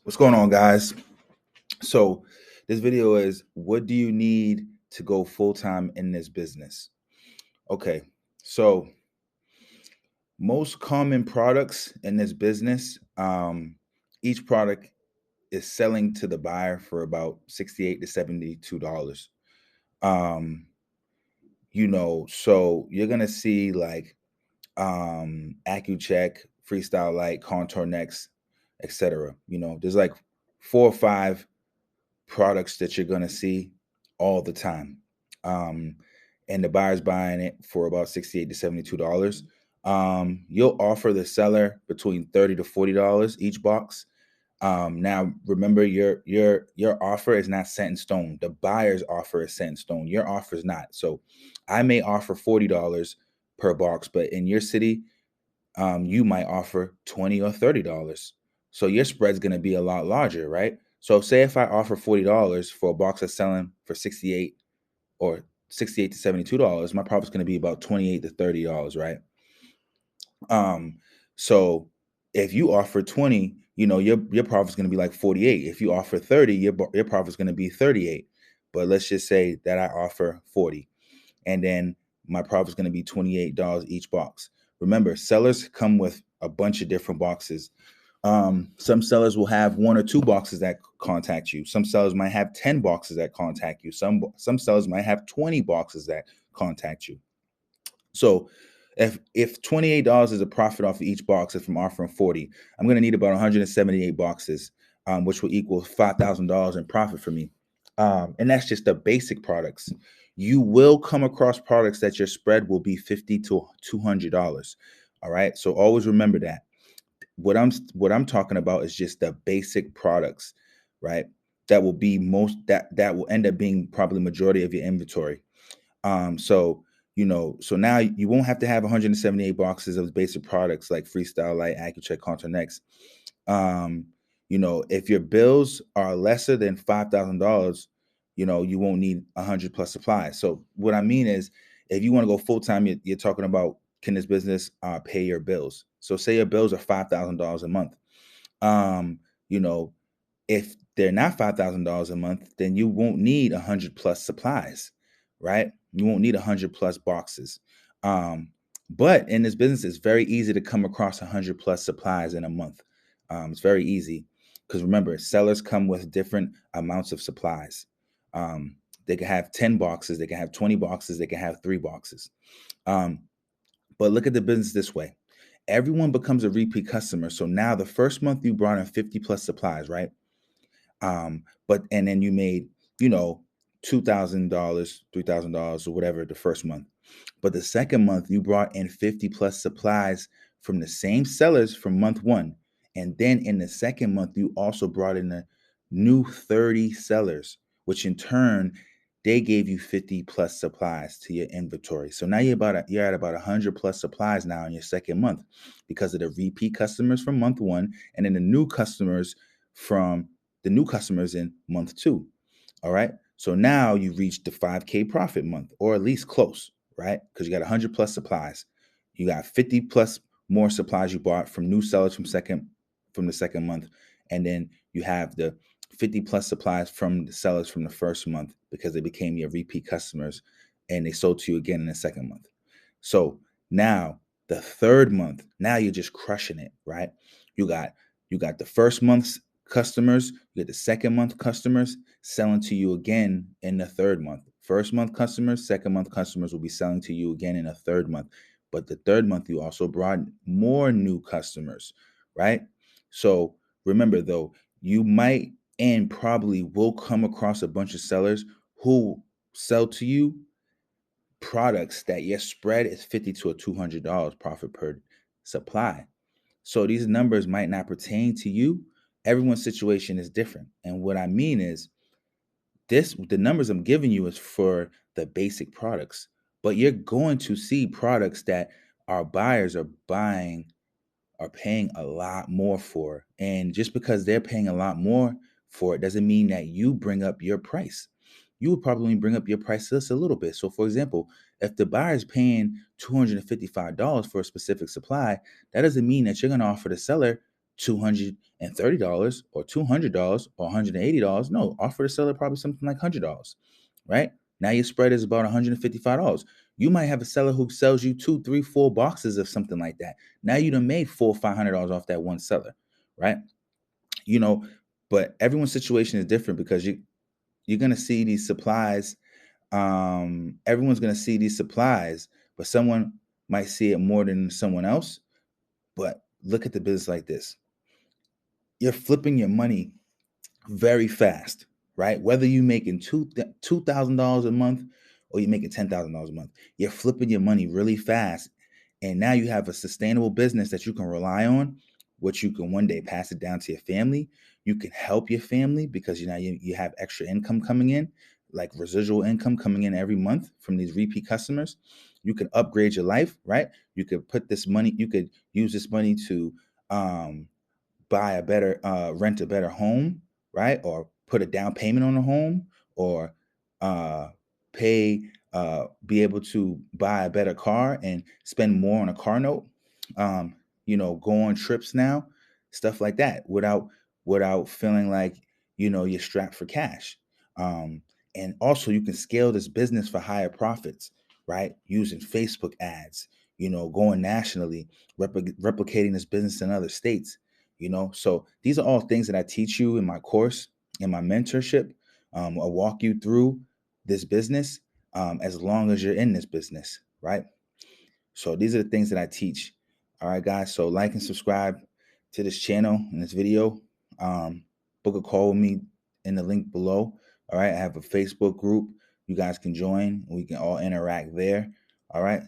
What's going on, guys? So, this video is what do you need to go full time in this business? Okay, so most common products in this business, each product is selling to the buyer for about $68 to $72. Um, so you're gonna see like AccuCheck, Freestyle Light, Contour Next, etc. There's like 4 or 5 products that you're going to see all the time. Um, and the buyer's buying it for about $68 to $72. You'll offer the seller between $30 to $40 each box. Now remember your offer is not set in stone. The buyer's offer is set in stone. Your offer is not. So I may offer $40 per box, but in your city, you might offer $20 or $30. So your spread's going to be a lot larger, right? So say if I offer $40 for a box that's selling for 68 or $68 to $72, my profit's going to be about $28 to $30, right? So if you offer 20, your profit's going to be like 48. If you offer 30, your profit's going to be 38. But let's just say that I offer 40, and then my profit's going to be $28 each box. Remember, sellers come with a bunch of different boxes. Some sellers will have 1 or 2 boxes that contact you. Some sellers might have 10 boxes that contact you. Some sellers might have 20 boxes that contact you. So if $28 is a profit off of each box, if I'm offering 40, I'm going to need about 178 boxes, which will equal $5,000 in profit for me. And that's just the basic products. You will come across products that your spread will be $50 to $200. All right. So always remember that. What I'm talking about is just the basic products, right? That will be that will end up being probably majority of your inventory. So now you won't have to have 178 boxes of basic products like Freestyle Light, AccuCheck, Contour Next. If your bills are lesser than $5,000, you won't need 100 plus supplies. So what I mean is, if you want to go full time, you're talking about, can this business pay your bills? So say your bills are $5,000 a month. Um, you know, if they're not $5,000 a month, then you won't need 100 plus supplies, right? You won't need 100 plus boxes. But in this business, it's very easy to come across 100 plus supplies in a month. It's very easy because remember, sellers come with different amounts of supplies. They can have 10 boxes, they can have 20 boxes, they can have 3 boxes. But look at the business this way. Everyone becomes a repeat customer. So now the first month you brought in 50 plus supplies, right? And then you made, $2,000, $3,000 or whatever the first month. But the second month you brought in 50 plus supplies from the same sellers from month 1. And then in the second month, you also brought in a new 30 sellers, which in turn, they gave you 50 plus supplies to your inventory. So now you're at about 100 plus supplies now in your second month because of the repeat customers from month 1 and then the new customers in month 2. All right. So now you reached the 5K profit month, or at least close, right? Because you got 100 plus supplies. You got 50 plus more supplies you bought from new sellers from the second month. And then you have the 50 plus supplies from the sellers from the first month because they became your repeat customers and they sold to you again in the second month. So now the third month, now you're just crushing it, right? You got the first month's customers, you get the second month customers selling to you again in the third month. First month customers, second month customers will be selling to you again in the third month. But the third month, you also brought more new customers, right? So remember though, you might and probably will come across a bunch of sellers who sell to you products that your spread is $50 to $200 profit per supply. So these numbers might not pertain to you. Everyone's situation is different. And what I mean is the numbers I'm giving you is for the basic products, but you're going to see products that our buyers are paying a lot more for. And just because they're paying a lot more for it doesn't mean that you bring up your price. You would probably bring up your price just a little bit. So for example, if the buyer is paying $255 for a specific supply, that doesn't mean that you're going to offer the seller $230 or $200 or $180. No, offer the seller probably something like $100, right? Now your spread is about $155. You might have a seller who sells you 2, 3, 4 boxes of something like that. Now you done made $400 or $500 off that one seller, right? You know, but everyone's situation is different because you're gonna see these supplies. Everyone's gonna see these supplies, but someone might see it more than someone else. But look at the business like this: you're flipping your money very fast, right? Whether you're making $2,000 a month or you're making $10,000 a month, you're flipping your money really fast, and now you have a sustainable business that you can rely on, which you can one day pass it down to your family. You can help your family because you have extra income coming in, like residual income coming in every month from these repeat customers. You can upgrade your life, right? You could put this money, you could use this money to um, buy a better rent a better home, right? Or put a down payment on a home, or uh pay be able to buy a better car and spend more on a car note. um go on trips now, stuff like that, without feeling like you're strapped for cash. um and also you can scale this business for higher profits, right? Using Facebook ads, going nationally, replicating this business in other states. So these are all things that I teach you in my course, in my mentorship. I'll walk you through this business, as long as you're in this business, right? So these are the things that I teach. All right, guys. So like and subscribe to this channel and this video. Book a call with me in the link below. All right. I have a Facebook group you guys can join. We can all interact there. All right.